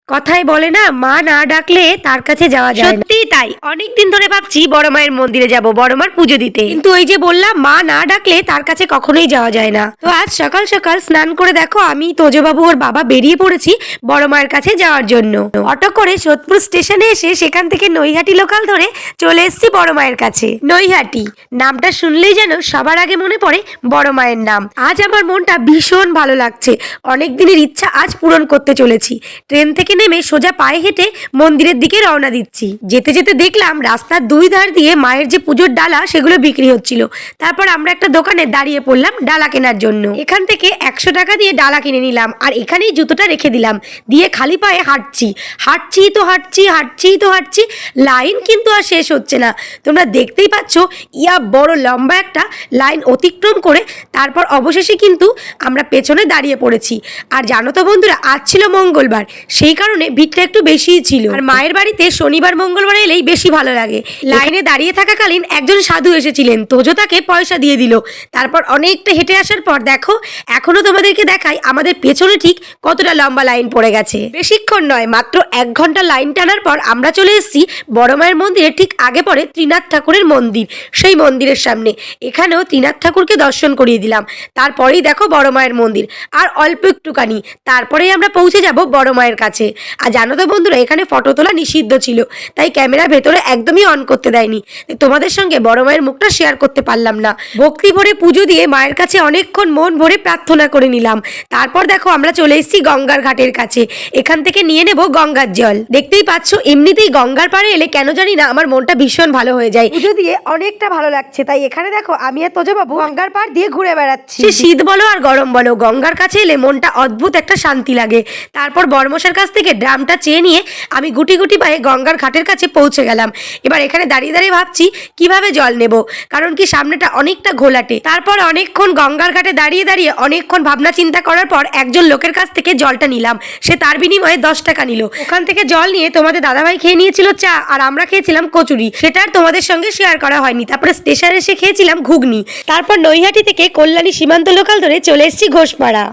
কথায় বলে না, মা না ডাকলে তার কাছে যাওয়া যায় না। সত্যিই তাই, অনেকদিন ধরে ভাবছি বড় মায়ের মন্দিরে যাব, বড় মার পুজো দিতে, কিন্তু ওই যে বললাম মা না ডাকলে তার কাছে কখনোই যাওয়া যায় না। তো আজ সকাল সকাল স্নান করে দেখো আমি, তোজবাবু ওর বাবা বেরিয়ে পড়েছি বড় মায়ের কাছে যাওয়ার জন্য। অটো করে সোদপুর স্টেশনে এসে সেখান থেকে নৈহাটি লোকাল ধরে চলে এসেছি বড় মায়ের কাছে। নৈহাটি নামটা শুনলেই যেন সবার আগে মনে পড়ে বড় মায়ের নাম। আজ আমার মনটা ভীষণ ভালো লাগছে, অনেক দিনের ইচ্ছা আজ পূরণ করতে চলেছি। ট্রেন থেকে নেমে সোজা পায়ে হেঁটে মন্দিরের দিকে রওনা দিচ্ছি। যেতে যেতে দেখলাম রাস্তার দুই ধার দিয়ে মায়ের যে পুজোর ডালা সেগুলো বিক্রি হচ্ছিল। তারপর আমরা একটা দোকানে দাঁড়িয়ে পড়লাম ডালা কেনার জন্য। এখান থেকে 100 টাকা দিয়ে ডালা কিনে নিলাম, আর এখানেই জুতোটা রেখে দিলাম, দিয়ে খালি পায়ে হাঁটছি। হাঁটছি, লাইন কিন্তু আর শেষ হচ্ছে না। তোমরা দেখতেই পাচ্ছ ইয়া বড় লম্বা একটা লাইন অতিক্রম করে তারপর অবশেষে কিন্তু আমরা পেছনে দাঁড়িয়ে পড়েছি। আর জানো তো বন্ধুরা, আজ ছিল মঙ্গলবার, সেই কারণে ভিড়টা একটু বেশিই ছিল। আর মায়ের বাড়িতে শনিবার মঙ্গলবার এলেই বেশি ভালো লাগে। লাইনে দাঁড়িয়ে থাকাকালীন একজন সাধু এসেছিলেন, তোজো তাকে পয়সা দিয়ে দিল। তারপর অনেকটা হেঁটে আসার পর দেখো এখনো তোমাদেরকে দেখাই আমাদের পেছনে ঠিক কতটা লম্বা লাইন পড়ে গেছে। বেশিক্ষণ নয়, মাত্র 1 ঘন্টা লাইন টানার পর আমরা চলে এসেছি বড় মায়ের মন্দিরে। ঠিক আগে পড়ে ত্রিনাথ ঠাকুরের মন্দির, সেই মন্দিরের সামনে। এখানেও ত্রিনাথ ঠাকুরকে দর্শন করিয়ে দিলাম। তারপরেই দেখো বড় মায়ের মন্দির, আর অল্প একটুখানি তারপরেই আমরা পৌঁছে যাব বড় মায়ের কাছে। আর জানো তো বন্ধুরা, এখানে ফটো তোলা নিষিদ্ধ ছিল, তাই ক্যামেরা ভেতরে একদমই অন করতে দেয়নি। তোমাদের সঙ্গে বড় মায়ের মুখটা শেয়ার করতে পারলাম না। ভক্তি ভরে পুজো দিয়ে মায়ের কাছে অনেকক্ষণ মন ভরে প্রার্থনা করে নিলাম। তারপর দেখো আমরা চলে এসেছি গঙ্গার ঘাটের কাছে। এখান থেকে নিয়ে নেব গঙ্গার জল। দেখতেই পাচ্ছ এমনিতেই গঙ্গার পাড়ে এলে কেন জানি না আমার মনটা ভীষণ ভালো হয়ে যায়। পুজো দিয়ে অনেকটা ভালো লাগছে, তাই এখানে দেখো আমি আর তোজবাবু গঙ্গার পাড় দিয়ে ঘুরে বেড়াচ্ছি। সে শীত বলো আর গরম বলো, গঙ্গার কাছে এলে মনটা অদ্ভুত একটা শান্তি লাগে। তারপর বর্মশার কাছ থেকে ড্রামটা চেয়ে নিয়ে আমি গুটি গুটি পায়ে গঙ্গার ঘাটের কাছে পৌঁছে গেলাম। এবার এখানে দাঁড়িয়ে দাঁড়িয়ে ভাবছি কিভাবে জল নেব, কারণ কি সামনেটা অনেকটা ঘোলাটে। তারপর অনেকক্ষণ গঙ্গার ঘাটে দাঁড়িয়ে দাঁড়িয়ে অনেকক্ষণ ভাবনা চিন্তা করার পর একজন লোকের কাছ থেকে জলটা নিলাম। সে তার বিনিময়ে 10 টাকা নিল। ওখান থেকে জল নিয়ে তোমাদের দাদাভাই খেয়ে নিয়েছিল চা, আর আমরা খেয়েছিলাম কচুরি। সেটা আর তোমাদের সঙ্গে শেয়ার করা হয়নি। তারপরে স্টেশনে এসে খেয়েছিলাম ঘুগনি। তারপর নৈহাটি থেকে কল্যাণী সীমান্ত লোকাল ধরে চলে এসেছি ঘোষপাড়া,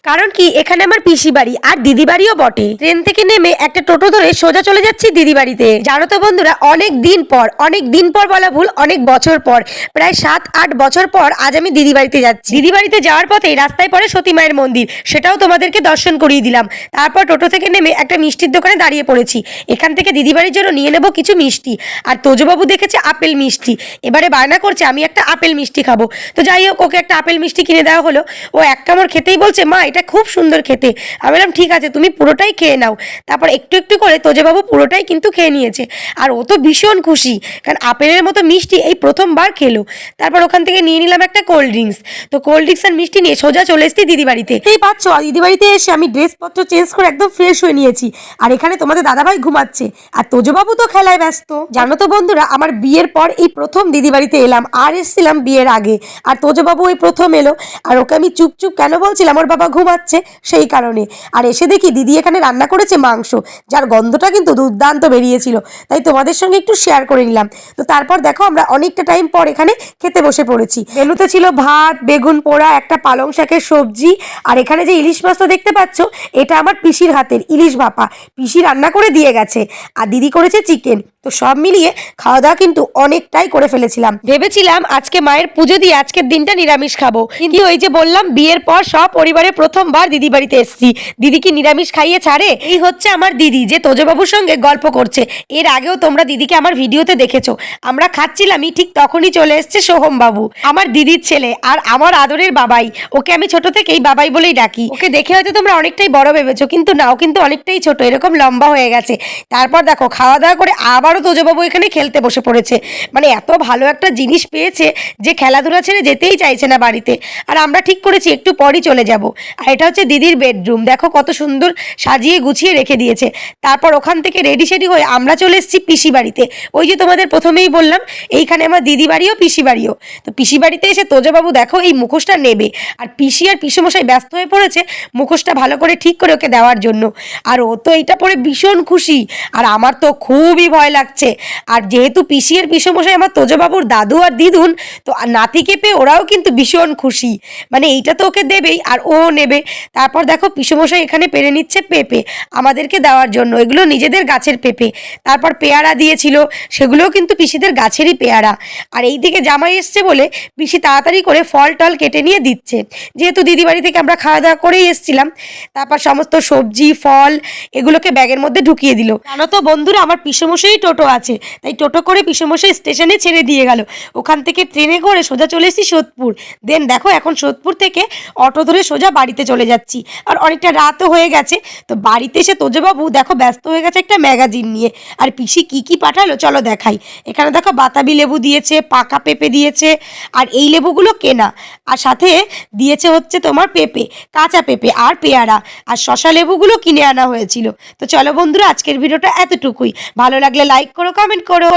কারণ কি এখানে আমার পিসি বাড়ি আর দিদি বাড়িও বটে। ট্রেন থেকে নেমে একটা টোটো ধরে সোজা চলে যাচ্ছি দিদি বাড়িতে। জানো তো বন্ধুরা, অনেক দিন পর বলা ভুল, অনেক বছর পর, প্রায় 7-8 বছর পর আজ আমি দিদি বাড়িতে যাচ্ছি। দিদি বাড়িতে যাওয়ার পথে রাস্তায় পড়ে সতী মায়ের মন্দির, সেটাও তোমাদেরকে দর্শন করিয়ে দিলাম। তারপর টোটো থেকে নেমে একটা মিষ্টির দোকানে দাঁড়িয়ে পড়েছি। এখান থেকে দিদি বাড়ির জন্য নিয়ে নেবো কিছু মিষ্টি। আর তোজবাবু দেখেছে আপেল মিষ্টি, এবারে বায়না করছে আমি একটা আপেল মিষ্টি খাবো। তো যাই হোক, ওকে একটা আপেল মিষ্টি কিনে দেওয়া হলো। ও এক কামড় খেতেই বলছে মা এটা খুব সুন্দর খেতে। আমি বললাম ঠিক আছে তুমি পুরোটাই খেয়ে নাও। তারপর একটু একটু করে তোজবাবু পুরোটাই কিন্তু খেয়ে নিয়েছে, আর ও তো ভীষণ খুশি, কারণ আপেলের মতো মিষ্টি এই প্রথমবার খেলো। তারপর ওখান থেকে নিয়ে নিলাম একটা কোল্ড ড্রিঙ্কস। তো কোল্ড ড্রিঙ্কস আর মিষ্টি নিয়ে সোজা চলে এসেছি দিদি বাড়িতে। এই পাচ্ছ দিদি বাড়িতে এসে আমি ড্রেসপত্র চেঞ্জ করে একদম ফ্রেশ হয়ে নিয়েছি, আর এখানে তোমাদের দাদাভাই ঘুমাচ্ছে, আর তোজবাবু তো খেলায় ব্যস্ত। জানো তো বন্ধুরা, আমার বিয়ের পর এই প্রথম দিদি বাড়িতে এলাম, আর এসেছিলাম বিয়ের আগে। আর তোজবাবু ওই প্রথম এলো, আর ওকে আমি চুপচুপ কেন বলছিলাম ওর বাবা ঘুমাচ্ছে সেই কারণে। আর এসে দেখি দিদি এখানে রান্না করেছে মাংস, যার গন্ধটা কিন্তু দুর্দান্ত বেরিয়েছিল, তাই তোমাদের সঙ্গে একটু শেয়ার করে নিলাম। তো তারপর দেখো আমরা অনেকটা টাইম পর এখানে খেতে বসে পড়েছি। মেনুতে ছিল ভাত, বেগুন পোড়া, একটা পালং শাকের সবজি, আর এখানে যে ইলিশ মাছটা দেখতে পাচ্ছ এটা আমার পিসির হাতের ইলিশ ভাপা, পিসি রান্না করে দিয়ে গেছে, আর দিদি করেছে চিকেন। তো সব মিলিয়ে খাওয়া দাওয়া কিন্তু অনেকটাই করে ফেলেছিলাম। ভেবেছিলাম আজকে মায়ের পুজো দিয়ে আজকের দিনটা নিরামিষ খাবো, কিন্তু ওই যে বললাম বিয়ের পর সব পরিবারে প্রথমবার দিদি বাড়িতে এসেছি। দিদি কি নিরামিষ খাইয়ে ছাড়ে? এই হচ্ছে আমার দিদি, যে তোজবাবুর সঙ্গে গল্প করছে। এর আগেও তোমরা দিদিকে আমার ভিডিওতে দেখেছো। আমরা খাচ্ছিলামই, ঠিক তখনই চলে এসছে সোহম বাবু, আমার দিদির ছেলে আর আমার আদরের বাবাই। ওকে আমি ছোট থেকেই বাবাই বলেই ডাকি। ওকে দেখে হয়তো তোমরা অনেকটাই বড় ভেবেছো, কিন্তু নাও, কিন্তু অনেকটাই ছোট, এরকম লম্বা হয়ে গেছে। তারপর দেখো খাওয়া দাওয়া করে আবারও তোজবাবু এখানে খেলতে বসে পড়েছে। মানে এত ভালো একটা জিনিস পেয়েছে যে খেলাধুলা ছেড়ে যেতেই চাইছে না বাড়িতে। আর আমরা ঠিক করেছি একটু পরই চলে যাব। আর এটা হচ্ছে দিদির বেডরুম, দেখো কত সুন্দর সাজিয়ে গুছিয়ে রেখে দিয়েছে। তারপর ওখান থেকে রেডি সেডি হয়ে আমরা চলে এসেছি পিসি বাড়িতে। ওই যে তোমাদের প্রথমেই বললাম এইখানে আমার দিদি বাড়িও পিসি বাড়িও। তো পিসি বাড়িতে এসে তোজবাবু দেখো এই মুখোশটা নেবে, আর পিসি আর পিসেমশাই ব্যস্ত হয়ে পড়েছে মুখোশটা ভালো করে ঠিক করে ওকে দেওয়ার জন্য। আর ও তো এইটা পরে ভীষণ খুশি, আর আমার তো খুবই ভয় লাগছে। আর যেহেতু পিসি আর পিসেমশাই আমার তোজবাবুর দাদু আর দিদুন, তো নাতিকে পেয়ে ওরাও কিন্তু ভীষণ খুশি। মানে এইটা তো ওকে দেবেই, আর ও নেবে। নেবে। তারপর দেখো পিসেমশাই এখানে পেরে নিচ্ছে পেঁপে আমাদেরকে দেওয়ার জন্য, এগুলো নিজেদের গাছের পেঁপে। তারপর পেয়ারা দিয়েছিল, সেগুলোও কিন্তু পিসিদের গাছেরই পেয়ারা। আর এই দিকে জামাই এসছে বলে পিসি তাড়াতাড়ি করে ফল টল কেটে নিয়ে দিচ্ছে, যেহেতু দিদি বাড়ি থেকে আমরা খাওয়া দাওয়া করেই এসেছিলাম। তারপর সমস্ত সবজি ফল এগুলোকে ব্যাগের মধ্যে ঢুকিয়ে দিল। জানো তো বন্ধুরা, আমার পিসেমশাই টোটো আছে, তাই টোটো করে পিসেমশাই স্টেশনে ছেড়ে দিয়ে গেল। ওখান থেকে ট্রেনে করে সোজা চলে এসেছি সোদপুর। দেন দেখো এখন সোদপুর থেকে অটো ধরে সোজা বাড়িতে চলে যাচ্ছি। আর অনেকটা রাতও হয়ে গেছে। তো বাড়িতে এসে তোজবাবু দেখো ব্যস্ত হয়ে গেছে একটা ম্যাগাজিন নিয়ে। আর পিসি কি কি পাঠালো চলো দেখাই। এখানে দেখো বাতাবি লেবু দিয়েছে, পাকা পেঁপে দিয়েছে, আর এই লেবুগুলো কেনা, আর সাথে দিয়েছে হচ্ছে তোমার পেঁপে, কাঁচা পেঁপে আর পেয়ারা, আর শশা লেবুগুলো কিনে আনা হয়েছিল। তো চলো বন্ধুরা, আজকের ভিডিওটা এতটুকুই। ভালো লাগলে লাইক করো, কমেন্ট করো।